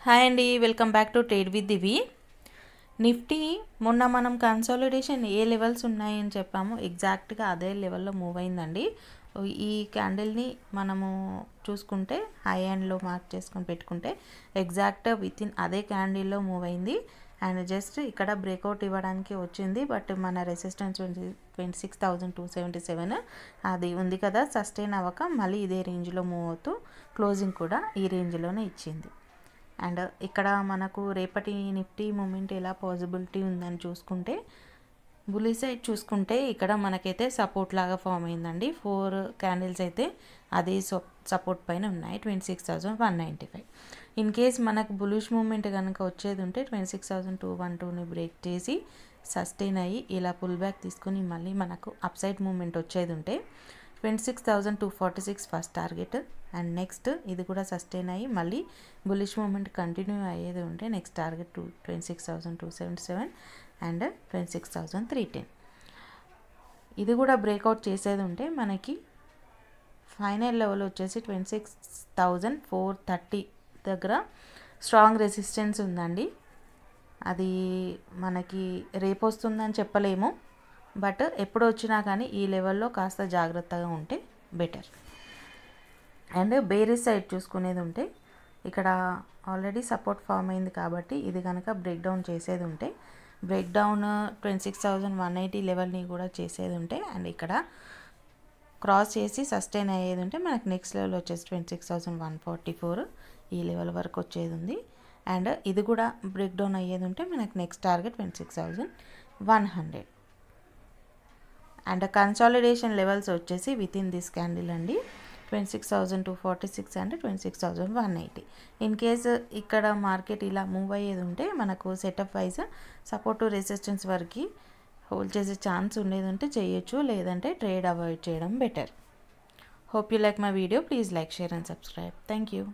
Hi అండి, welcome back to trade with Divi. Nifty మొన్న మనం కన్సాలిడేషన్ ఏ లెవెల్స్ ఉన్నాయని చెప్పాము, ఎగ్జాక్ట్గా అదే లెవెల్లో మూవ్ అయిందండి. ఈ క్యాండిల్ని మనము చూసుకుంటే హై అండ్లో మార్క్ చేసుకొని పెట్టుకుంటే ఎగ్జాక్ట్ విత్ ఇన్ అదే క్యాండిల్లో మూవ్ అయింది. అండ్ జస్ట్ ఇక్కడ బ్రేక్అవుట్ ఇవ్వడానికి వచ్చింది, బట్ మన రెసిస్టెన్స్ 26,277 అది ఉంది కదా, సస్టైన్ అవ్వక మళ్ళీ ఇదే రేంజ్లో మూవ్ అవుతూ క్లోజింగ్ కూడా ఈ రేంజ్లోనే ఇచ్చింది. అండ్ ఇక్కడ మనకు రేపటి నిఫ్టీ మూమెంట్ ఎలా పాసిబిలిటీ ఉందని చూసుకుంటే, బుల్లి సైడ్ చూసుకుంటే ఇక్కడ మనకైతే సపోర్ట్ లాగా ఫామ్ అయిందండి. 4 క్యాండిల్స్ అయితే అదే సపోర్ట్ పైన ఉన్నాయి, 26,195. ఇన్ కేస్ మనకు బులిష్ మూమెంట్ కనుక వచ్చేది ఉంటే 26,212ని బ్రేక్ చేసి సస్టైన్ అయ్యి ఇలా పుల్ బ్యాక్ తీసుకుని మళ్ళీ మనకు అప్ సైడ్ మూమెంట్ వచ్చేది ఉంటే 26,246 ఫస్ట్ టార్గెట్. అండ్ నెక్స్ట్ ఇది కూడా సస్టైన్ అయ్యి మళ్ళీ బులిష్ మూమెంట్ కంటిన్యూ అయ్యేది ఉంటే నెక్స్ట్ టార్గెట్ 26,277 అండ్ 26,310. ఇది కూడా బ్రేక్అవుట్ చేసేది ఉంటే మనకి ఫైనల్ లెవెల్ వచ్చేసి 26,430 దగ్గర స్ట్రాంగ్ రెసిస్టెన్స్ ఉందండి. అది మనకి రేపు వస్తుందని చెప్పలేము, బట్ ఎప్పుడు వచ్చినా కానీ ఈ లెవెల్లో కాస్త జాగ్రత్తగా ఉంటే బెటర్. అండ్ బేరిష్ సైడ్ చూసుకునేది ఉంటే ఇక్కడ ఆల్రెడీ సపోర్ట్ ఫామ్ అయింది కాబట్టి ఇది కనుక బ్రేక్ డౌన్ చేసేది ఉంటే బ్రేక్ డౌన్ 26,180 లెవెల్ని కూడా చేసేది ఉంటే అండ్ ఇక్కడ క్రాస్ చేసి సస్టైన్ అయ్యేది ఉంటే మనకు నెక్స్ట్ లెవెల్ వచ్చేసి 26,144 ఈ లెవెల్ వరకు వచ్చేది ఉంది. అండ్ ఇది కూడా బ్రేక్ డౌన్ అయ్యేది ఉంటే మనకు next target 26,100. And consolidation levels వచ్చేసి విత్ ఇన్ దిస్ క్యాండిల్ అండి, 26,246 అండ్ 26,180. ఇన్ కేసు ఇక్కడ మార్కెట్ ఇలా మూవ్ అయ్యేది ఉంటే మనకు సెటప్ వైజ్ సపోర్ట్ రెసిస్టెన్స్ వరకు హోల్డ్ చేసే ఛాన్స్ ఉండేది ఉంటే చేయొచ్చు, లేదంటే ట్రేడ్ అవాయిడ్ చేయడం better. Hope you like my video. Please like, share and subscribe. Thank you.